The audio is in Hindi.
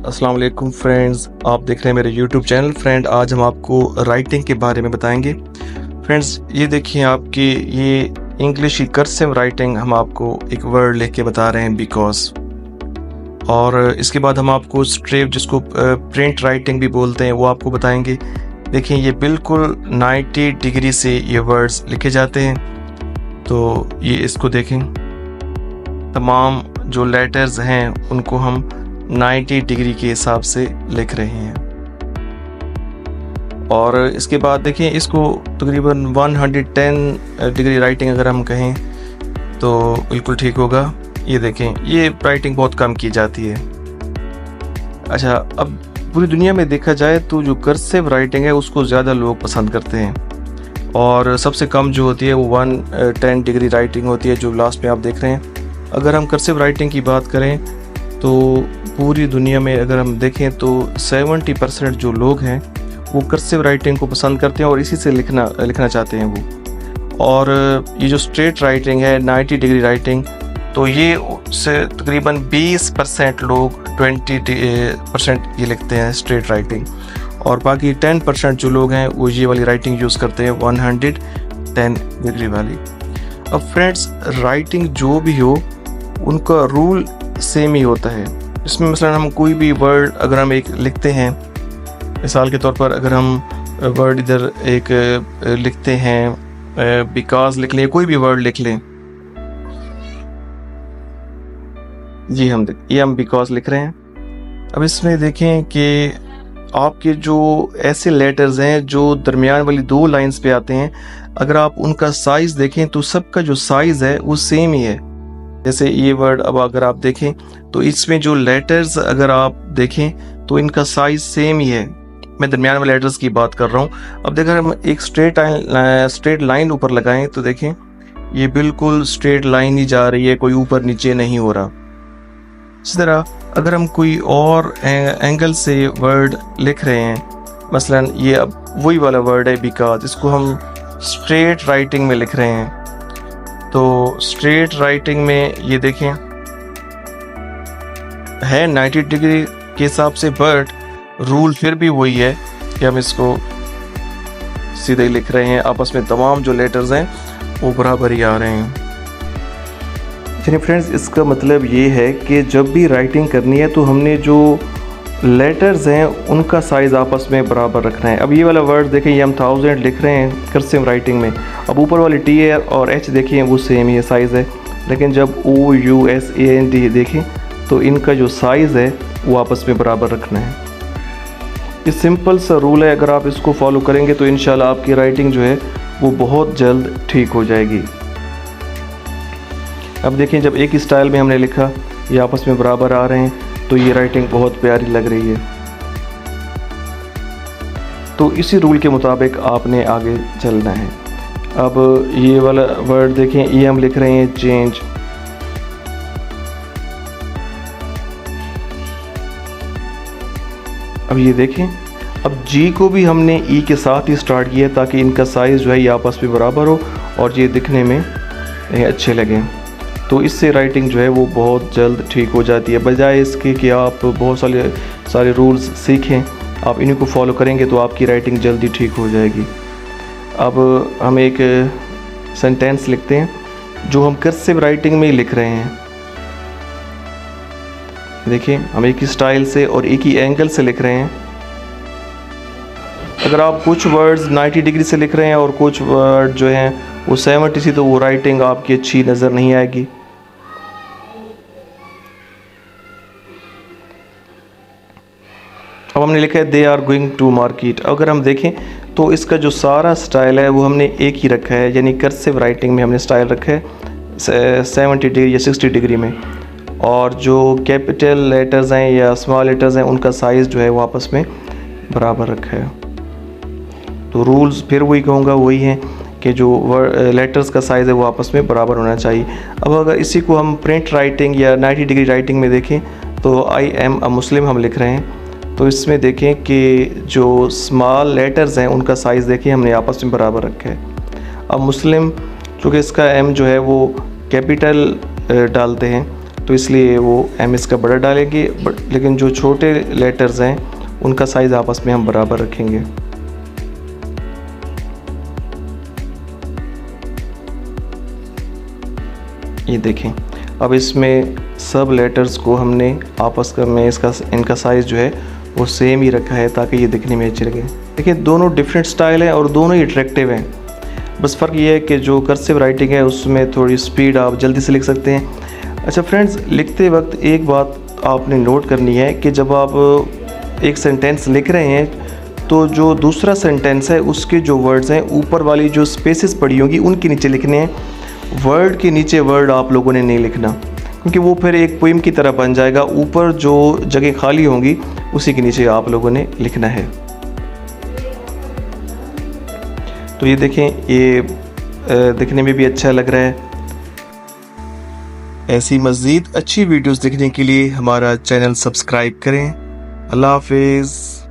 अस्सलाम वालेकुम फ्रेंड्स, आप देख रहे हैं मेरे यूट्यूब चैनल। फ्रेंड, आज हम आपको राइटिंग के बारे में बताएंगे। फ्रेंड्स, ये देखिए आपकी ये इंग्लिश की कर्सिव राइटिंग हम आपको एक वर्ड लिख के बता रहे हैं, बिकॉज। और इसके बाद हम आपको स्ट्रेप, जिसको प्रिंट राइटिंग भी बोलते हैं, वो आपको बताएंगे। देखिए ये बिल्कुल 90 डिग्री से ये वर्ड्स लिखे जाते हैं। तो ये इसको देखें, तमाम जो लेटर्स हैं उनको हम 90 डिग्री के हिसाब से लिख रहे हैं। और इसके बाद देखिए इसको तकरीबन 110 डिग्री राइटिंग अगर हम कहें तो बिल्कुल ठीक होगा। ये देखें, ये राइटिंग बहुत कम की जाती है। अच्छा, अब पूरी दुनिया में देखा जाए तो जो कर्सिव राइटिंग है उसको ज़्यादा लोग पसंद करते हैं, और सबसे कम जो होती है वो 110 डिग्री राइटिंग होती है, जो लास्ट में आप देख रहे हैं। अगर हम कर्सिव राइटिंग की बात करें तो पूरी दुनिया में अगर हम देखें तो 70% जो लोग हैं वो कर्सिव राइटिंग को पसंद करते हैं और इसी से लिखना चाहते हैं वो। और ये जो स्ट्रेट राइटिंग है 90 डिग्री राइटिंग, तो ये से तकरीबन 20% लोग 20% ये लिखते हैं स्ट्रेट राइटिंग, और बाकी 10% जो लोग हैं वो ये वाली राइटिंग यूज़ करते हैं 110 डिग्री वाली। अब फ्रेंड्स, राइटिंग जो भी हो उनका रूल सेम ही होता है। इसमें मसलन हम कोई भी वर्ड अगर हम एक लिखते हैं, मिसाल के तौर पर अगर हम वर्ड इधर एक लिखते हैं, बिकॉज लिख लें, कोई भी वर्ड लिख लें, जी ये हम बिकॉज लिख रहे हैं। अब इसमें देखें कि आपके जो ऐसे लेटर्स हैं जो दरमियान वाली 2 लाइंस पे आते हैं, अगर आप उनका साइज़ देखें तो सबका जो साइज़ है वो सेम ही है। जैसे ये वर्ड, अब अगर आप देखें तो इसमें जो लेटर्स अगर आप देखें तो इनका साइज सेम ही है। मैं दरमियान वाले लेटर्स की बात कर रहा हूँ। अब देखकर हम एक स्ट्रेट लाइन ऊपर लगाएं तो देखें ये बिल्कुल स्ट्रेट लाइन ही जा रही है, कोई ऊपर नीचे नहीं हो रहा। इसी तरह अगर हम कोई और एंगल से वर्ड लिख रहे हैं, मसलन ये अब वही वाला वर्ड है बिकॉज, इसको हम स्ट्रेट राइटिंग में लिख रहे हैं। तो स्ट्रेट राइटिंग में ये देखें है 90 डिग्री के हिसाब से, बट रूल फिर भी वही है कि हम इसको सीधे लिख रहे हैं। आपस में तमाम जो लेटर्स हैं वो बराबर ही आ रहे हैं। चलिए फ्रेंड्स, इसका मतलब ये है कि जब भी राइटिंग करनी है तो हमने जो लेटर्स हैं उनका साइज़ आपस में बराबर रखना है। अब ये वाला वर्ड देखें, ये हम 1000 लिख रहे हैं कर्सिव राइटिंग में। अब ऊपर वाले टी और एच देखें वो सेम ही साइज़ है, लेकिन जब O U S A N D देखें तो इनका जो साइज़ है वो आपस में बराबर रखना है। ये सिंपल सा रूल है, अगर आप इसको फॉलो करेंगे तो इंशाल्लाह आपकी राइटिंग जो है वो बहुत जल्द ठीक हो जाएगी। अब देखें, जब एक ही स्टाइल में हमने लिखा, ये आपस में बराबर आ रहे हैं, तो ये राइटिंग बहुत प्यारी लग रही है। तो इसी रूल के मुताबिक आपने आगे चलना है। अब ये वाला वर्ड देखें, ये हम लिख रहे हैं चेंज। अब ये देखें, अब जी को भी हमने ई के साथ ही स्टार्ट किया ताकि इनका साइज़ जो है ये आपस में बराबर हो और ये दिखने में अच्छे लगें। तो इससे राइटिंग जो है वो बहुत जल्द ठीक हो जाती है। बजाय इसके कि आप बहुत सारे रूल्स सीखें, आप इन्हीं को फॉलो करेंगे तो आपकी राइटिंग जल्दी ठीक हो जाएगी। अब हम एक सेंटेंस लिखते हैं जो हम कर्सिव राइटिंग में ही लिख रहे हैं। देखिए, हम एक ही स्टाइल से और एक ही एंगल से लिख रहे हैं। अगर आप कुछ वर्ड्स 90 डिग्री से लिख रहे हैं और कुछ वर्ड जो हैं वो 70 से, तो वो राइटिंग आपकी अच्छी नज़र नहीं आएगी। अब हमने लिखा है they are going to market. अगर हम देखें तो इसका जो सारा स्टाइल है वो हमने एक ही रखा है, यानी कर्सिव राइटिंग में हमने स्टाइल रखा है 70 डिग्री या 60 डिग्री में, और जो कैपिटल लेटर्स हैं या स्मॉल लेटर्स हैं उनका साइज़ जो है वो आपस में बराबर रखा है। तो रूल्स फिर वही कहूँगा, वही हैं कि जो लेटर्स का साइज़ है वो आपस में बराबर होना चाहिए। अब अगर इसी को हम प्रिंट राइटिंग या 90 डिग्री राइटिंग में देखें तो आई एम अ मुस्लिम हम लिख रहे हैं, तो इसमें देखें कि जो स्मॉल लेटर्स हैं उनका साइज़ देखें हमने आपस में बराबर रखा है। अब मुस्लिम, चूँकि इसका एम जो है वो कैपिटल डालते हैं, तो तो इसलिए वो एम इसका बड़ा डालेंगे, लेकिन जो छोटे लेटर्स हैं उनका साइज़ आपस में हम बराबर रखेंगे। ये देखें, अब इसमें सब लेटर्स को हमने आपस में इनका साइज़ जो है वो सेम ही रखा है ताकि ये दिखने में अच्छे लगे। देखिए दोनों डिफरेंट स्टाइल हैं और दोनों ही अट्रैक्टिव हैं। बस फ़र्क ये है कि जो कर्सिव राइटिंग है उसमें थोड़ी स्पीड आप जल्दी से लिख सकते हैं। अच्छा फ्रेंड्स, लिखते वक्त एक बात आपने नोट करनी है कि जब आप एक सेंटेंस लिख रहे हैं तो जो दूसरा सेंटेंस है उसके जो वर्ड्स हैं ऊपर वाली जो स्पेसेस पड़ी होंगी उनके नीचे लिखने हैं। वर्ड के नीचे वर्ड आप लोगों ने नहीं लिखना, क्योंकि वो फिर एक पोइम की तरह बन जाएगा। ऊपर जो जगह खाली होंगी उसी के नीचे आप लोगों ने लिखना है। तो ये देखें, ये दिखने में भी अच्छा लग रहा है। ऐसी मज़ीद अच्छी वीडियोस देखने के लिए हमारा चैनल सब्सक्राइब करें। अल्लाह हाफिज़।